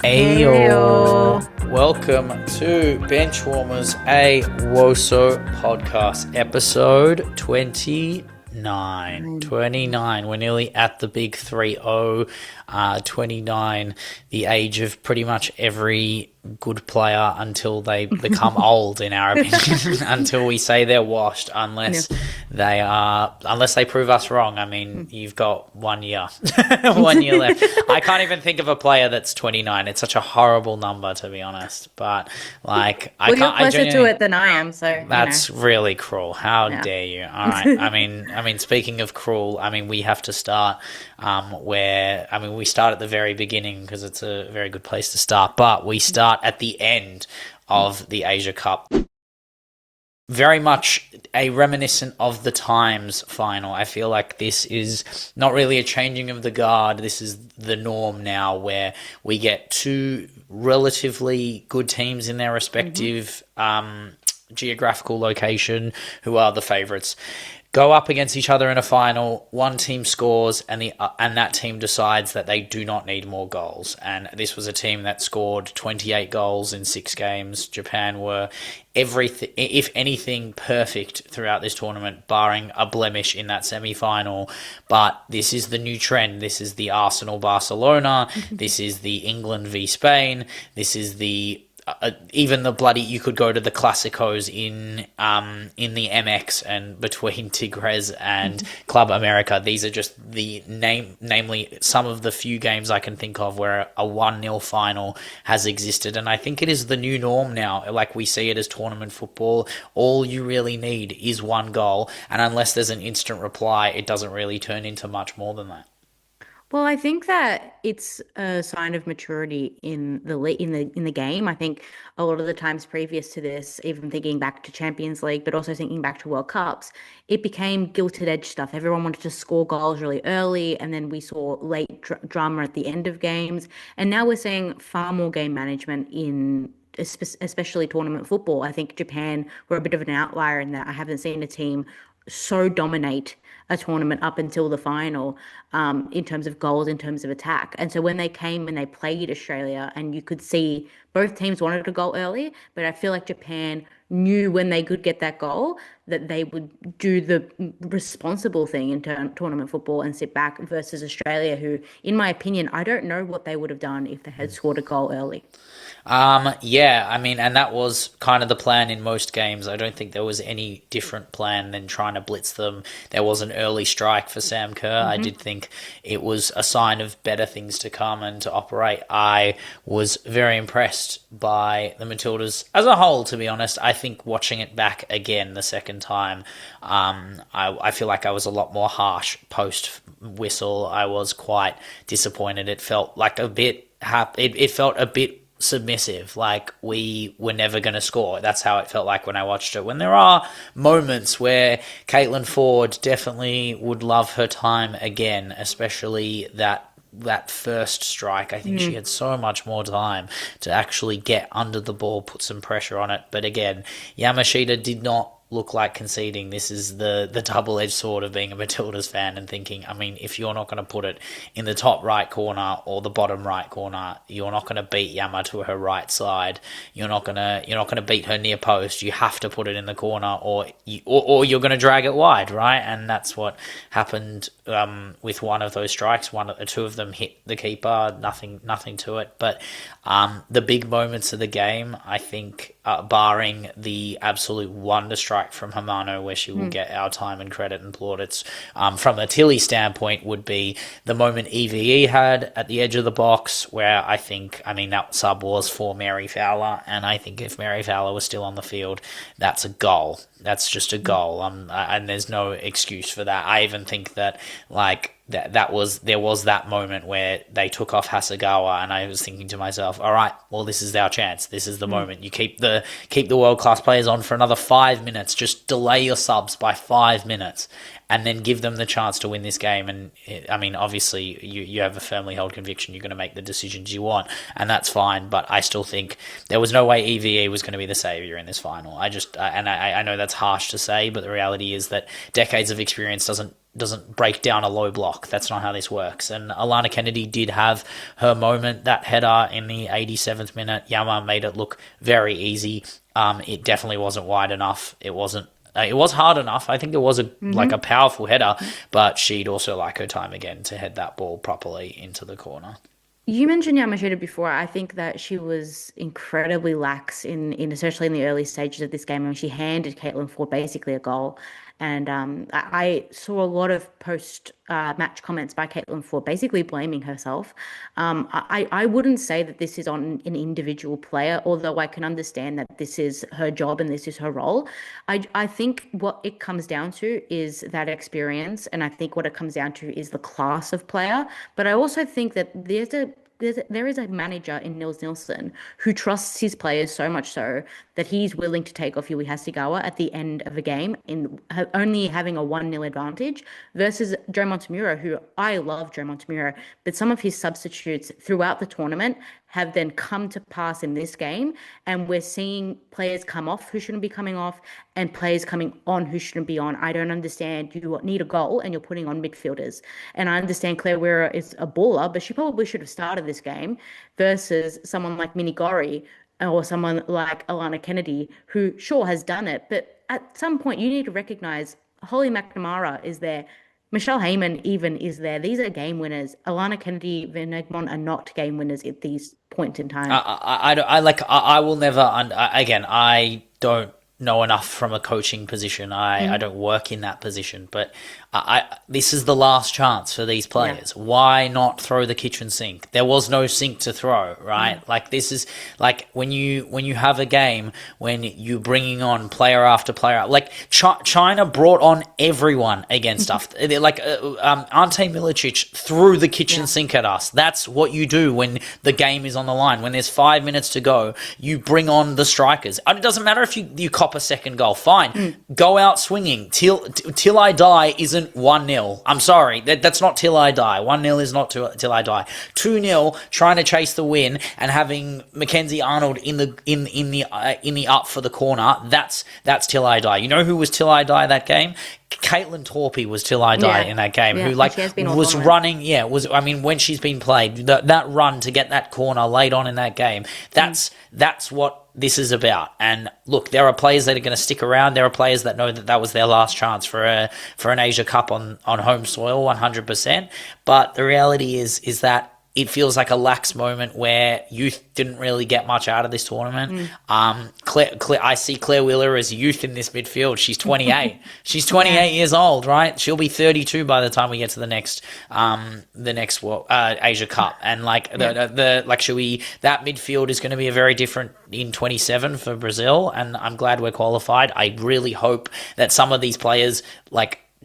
Ayo. Welcome to Benchwarmers, a WOSO podcast, episode 29. 29. We're nearly at the big 3-0. 29, the age of pretty much every good player until they become old, in our opinion, until we say they're washed, unless they prove us wrong. I mean, you've got 1 year, 1 year left. I can't even think of a player that's 29. It's such a horrible number, to be honest. But like, You're closer to it than I am, so that's really cruel. How dare you? All right. I mean, speaking of cruel, I mean, we have to start we start at the very beginning because it's a very good place to start, but we start at the end of the Asia Cup. Very much a reminiscent of the Times final. I feel like this is not really a changing of the guard. This is the norm now, where we get two relatively good teams in their respective geographical location, who are the favourites, go up against each other in a final. One team scores, and that team decides that they do not need more goals. And this was a team that scored 28 goals in 6 games. Japan were everything, if anything, perfect throughout this tournament, barring a blemish in that semi-final. But this is the new trend. This is the Arsenal-Barcelona. This is the England v Spain. This is the even the bloody, you could go to the Clásicos in the MX and between Tigres and Club America. These are just namely some of the few games I can think of where a 1-0 final has existed. And I think it is the new norm now. Like, we see it as tournament football. All you really need is one goal. And unless there's an instant reply, it doesn't really turn into much more than that. Well, I think that it's a sign of maturity in the game. I think a lot of the times previous to this, even thinking back to Champions League, but also thinking back to World Cups, it became gilded edge stuff. Everyone wanted to score goals really early, and then we saw late drama at the end of games. And now we're seeing far more game management in especially tournament football. I think Japan were a bit of an outlier in that I haven't seen a team so dominate a tournament up until the final, in terms of goals, in terms of attack. And so when they came and they played Australia, and you could see both teams wanted a goal early, but I feel like Japan knew when they could get that goal that they would do the responsible thing in tournament football and sit back, versus Australia, who, in my opinion, I don't know what they would have done if they had scored a goal early. I mean, and that was kind of the plan in most games. I don't think there was any different plan than trying to blitz them. There was an early strike for Sam Kerr. I did think it was a sign of better things to come and to operate. I was very impressed by the Matildas as a whole, to be honest. I think watching it back again the second time, I feel like I was a lot more harsh post whistle. I was quite disappointed. It felt like it felt a bit submissive, like we were never going to score. That's how it felt like when I watched it. When there are moments where Caitlin Ford definitely would love her time again, especially that first strike. I think she had so much more time to actually get under the ball, put some pressure on it. But again, Yamashita did not look like conceding. This is the double-edged sword of being a Matildas fan and thinking, I mean, if you're not going to put it in the top right corner or the bottom right corner, you're not going to beat Yama to her right side. You're not going to beat her near post. You have to put it in the corner, or you're going to drag it wide, right? And that's what happened with one of those strikes. Two of them hit the keeper. Nothing to it. But the big moments of the game, I think, barring the absolute wonder strike from Hamano, where she will get our time and credit and plaudits, from a Tilly standpoint, would be the moment EVE had at the edge of the box, where that sub was for Mary Fowler, and I think if Mary Fowler was still on the field, that's a goal. That's just a goal, and there's no excuse for that. I even think that there was that moment where they took off Hasegawa, and I was thinking to myself, all right, well, this is our chance. This is the moment. You keep the world class players on for another 5 minutes. Just delay your subs by 5 minutes, and then give them the chance to win this game. And I mean, obviously, you have a firmly held conviction you're going to make the decisions you want, and that's fine. But I still think there was no way EVE was going to be the savior in this final. I know that's harsh to say, but the reality is that decades of experience doesn't break down a low block. That's not how this works. And Alana Kennedy did have her moment. That header in the 87th minute, Yama made it look very easy. It definitely wasn't wide enough. It wasn't. It was hard enough. I think it was like a powerful header, but she'd also like her time again to head that ball properly into the corner. You mentioned Yamashita before. I think that she was incredibly lax in especially in the early stages of this game when she handed Caitlin Ford basically a goal. And I saw a lot of post match comments by Caitlin Ford basically blaming herself. I wouldn't say that this is on an individual player, although I can understand that this is her job and this is her role. I think what it comes down to is that experience, and I think what it comes down to is the class of player. But I also think that there is a manager in Nils Nilsson who trusts his players so much so that he's willing to take off Yui Hasegawa at the end of a game in only having a 1-0 advantage versus Joe Montemurro, who I love Joe Montemurro, but some of his substitutes throughout the tournament have then come to pass in this game. And we're seeing players come off who shouldn't be coming off and players coming on who shouldn't be on. I don't understand. You need a goal and you're putting on midfielders. And I understand Claire Weir is a baller, but she probably should have started this game versus someone like Minnie Gorry or someone like Alana Kennedy, who sure has done it. But at some point, you need to recognize Holly McNamara is there. Michelle Heyman even is there. These are game winners. Alana Kennedy, Van Egmond are not game winners at these points in time. I will never. Again, I don't know enough from a coaching position. I don't work in that position, but this is the last chance for these players. Yeah. Why not throw the kitchen sink? There was no sink to throw, right? Like this is like when you have a game when you're bringing on player after player. Like China brought on everyone against us. Like Ante Milicic threw the kitchen sink at us. That's what you do when the game is on the line. When there's 5 minutes to go, you bring on the strikers. It doesn't matter if you cop a second goal. Fine, go out swinging. Till I die isn't 1-0. I'm sorry, that's not till I die. 1-0 is not till I die. 2-0, trying to chase the win and having Mackenzie Arnold in the up for the corner. That's till I die. You know who was till I die that game? Caitlin Torpy was till I die in that game, who like was running. When she's been played, that run to get that corner late on in that game, that's what this is about. And look, there are players that are going to stick around. There are players that know that was their last chance for an Asia Cup on home soil, 100%. But the reality is that it feels like a lax moment where youth didn't really get much out of this tournament. I see Claire Wheeler as youth in this midfield. She's 28. She's 28 years old, right? She'll be 32 by the time we get to the next Asia Cup. And that midfield is going to be a very different in 27 for Brazil. And I'm glad we're qualified. I really hope that some of these players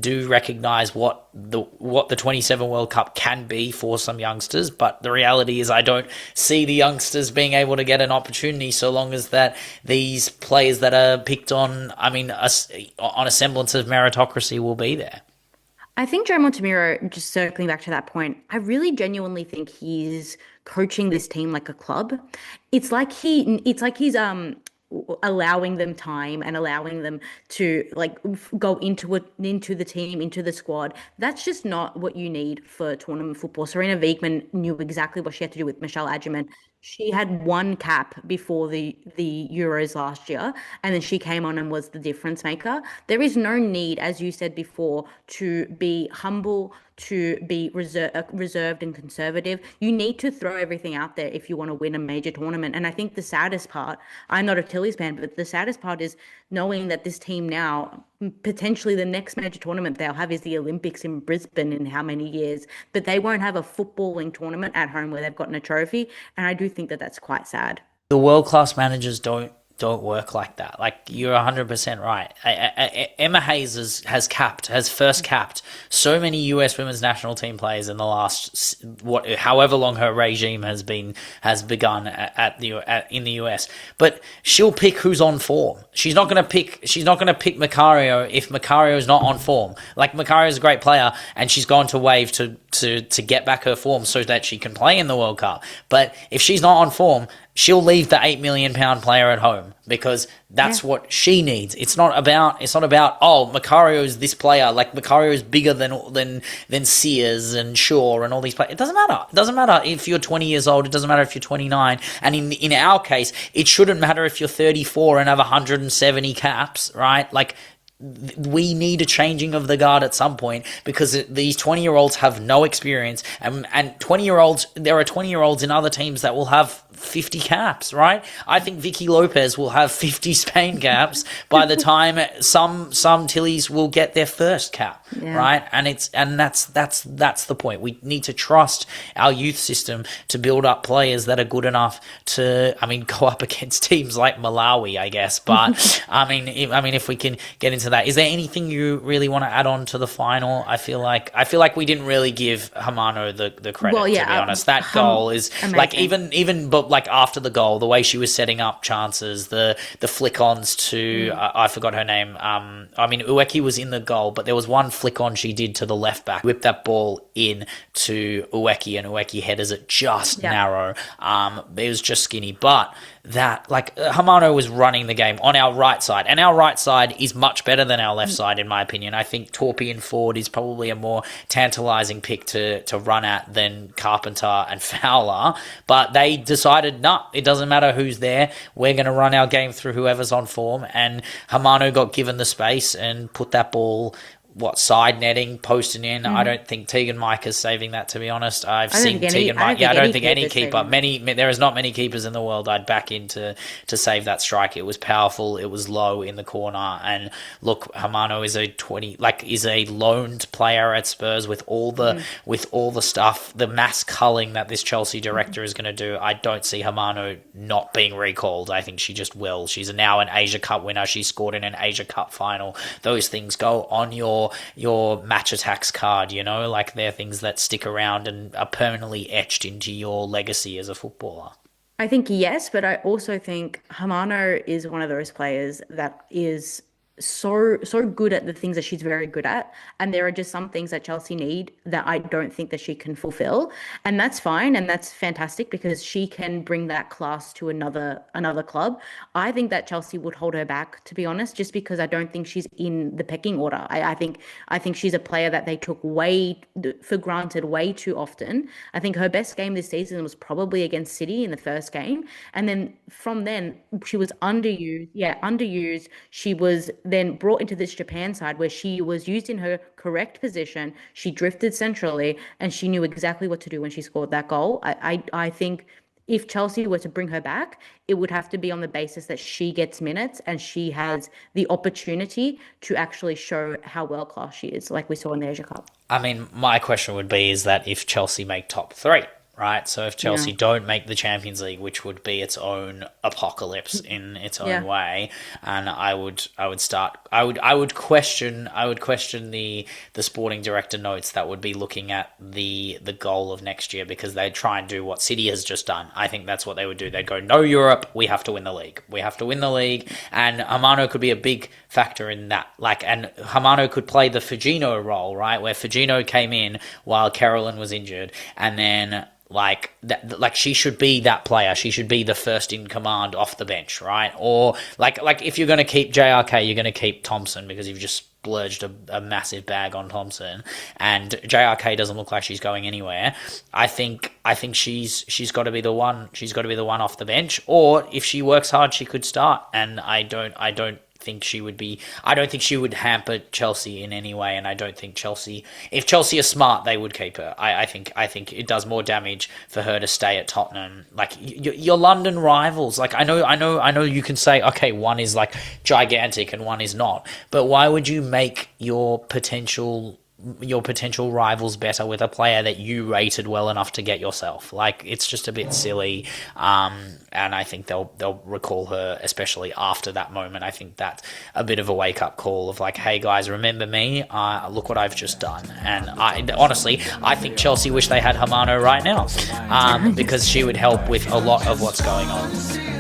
do recognize what the 27 World Cup can be for some youngsters, but the reality is I don't see the youngsters being able to get an opportunity so long as that these players that are picked on, on a semblance of meritocracy will be there. I think Joe Montemurro, just circling back to that point, I really genuinely think he's coaching this team like a club. It's like he's allowing them time and allowing them to go into the team, into the squad. That's just not what you need for tournament football. Serena Wiegman knew exactly what she had to do with Michelle Adjaman. She had one cap before the Euros last year, and then she came on and was the difference maker. There is no need, as you said before, to be humble, to be reserved and conservative. You need to throw everything out there if you want to win a major tournament. And I think the saddest part, I'm not a Tilly's fan, but the saddest part is knowing that this team now, potentially the next major tournament they'll have is the Olympics in Brisbane in how many years, but they won't have a footballing tournament at home where they've gotten a trophy. And I do think that that's quite sad. The world-class managers don't don't work like that. Like, you're 100% right. Emma Hayes has first capped so many US women's national team players in the last however long her regime has begun in the US. But she'll pick who's on form. She's not going to pick Macario if Macario's not on form. Like, Macario's a great player, and she's gone to Wave to get back her form so that she can play in the World Cup. But if she's not on form, she'll leave the £8 million player at home, because that's what she needs. It's not about Macario's this player. Like, Macario's bigger than Sears and Shaw and all these players. It doesn't matter. It doesn't matter if you're 20 years old. It doesn't matter if you're 29. And in our case, it shouldn't matter if you're 34 and have 170 caps, right? Like, we need a changing of the guard at some point, because these 20-year-olds have no experience, and 20-year-olds, there are 20-year-olds in other teams that will have 50 caps, right? I think Vicky Lopez will have 50 Spain caps by the time some Tillies will get their first cap, right? And that's the point. We need to trust our youth system to build up players that are good enough to, go up against teams like Malawi, I guess. But if we can get into that, is there anything you really want to add on to the final? I feel like we didn't really give Hamano the credit, to be honest. That goal is amazing. Like, even but like after the goal, the way she was setting up chances, the flick-ons to I forgot her name. Ueki was in the goal, but there was one flick-on she did to the left back, whipped that ball in to Ueki, and Ueki headers it just narrow. It was just skinny, but that, like, Hamano was running the game on our right side, and our right side is much better than our left side, in my opinion. I think Torpy and Ford is probably a more tantalising pick to run at than Carpenter and Fowler, but they decided, nah, it doesn't matter who's there, we're going to run our game through whoever's on form, and Hamano got given the space and put that ball side netting, posting in. I don't think Tegan Mike is saving that, to be honest. I've seen Tegan Mike. I don't think any keeper. There is not many keepers in the world I'd back in to save that strike. It was powerful. It was low in the corner. And look, Hamano is a loaned player at Spurs with all the stuff, the mass culling that this Chelsea director is going to do. I don't see Hamano not being recalled. I think she just will. She's now an Asia Cup winner. She scored in an Asia Cup final. Those things go on your match attacks card, like, they're things that stick around and are permanently etched into your legacy as a footballer. I think yes, but I also think Hamano is one of those players that is so good at the things that she's very good at, and there are just some things that Chelsea need that I don't think that she can fulfill, and that's fine, and that's fantastic, because she can bring that class to another club. I think that Chelsea would hold her back, to be honest, just because I don't think she's in the pecking order. I think she's a player that they took way for granted way too often. I think her best game this season was probably against City in the first game, and then from then she was underused. She was then brought into this Japan side where she was used in her correct position. She drifted centrally, and she knew exactly what to do when she scored that goal. I think if Chelsea were to bring her back, it would have to be on the basis that she gets minutes and she has the opportunity to actually show how well class she is, like we saw in the Asia Cup. My question would be, is that if Chelsea make top three, right? So if Chelsea don't make the Champions League, which would be its own apocalypse in its own way, and I would question the sporting director notes that would be looking at the goal of next year, because they'd try and do what City has just done. I think that's what they would do. They'd go, no Europe, we have to win the league. We have to win the league, and Hamano could be a big factor in that. And Hamano could play the Fujino role, right, where Fujino came in while Carolyn was injured, and then she should be that player. She should be the first in command off the bench, right? Or like if you're going to keep JRK, you're going to keep Thompson, because you've just splurged a massive bag on Thompson, and JRK doesn't look like she's going anywhere. I think she's got to be the one. She's got to be the one off the bench, or if she works hard, she could start. And I don't think she would hamper Chelsea in any way, and I don't think if Chelsea are smart, they would keep her. I think it does more damage for her to stay at Tottenham. Like, your London rivals, like, I know you can say, okay, one is like gigantic and one is not, but why would you make your potential your potential rivals better with a player that you rated well enough to get yourself. Like, it's just a bit silly, and I think they'll recall her, especially after that moment. I think that's a bit of a wake-up call of like, hey guys, remember me? Look what I've just done. And honestly, I think Chelsea wish they had Hamano right now, because she would help with a lot of what's going on.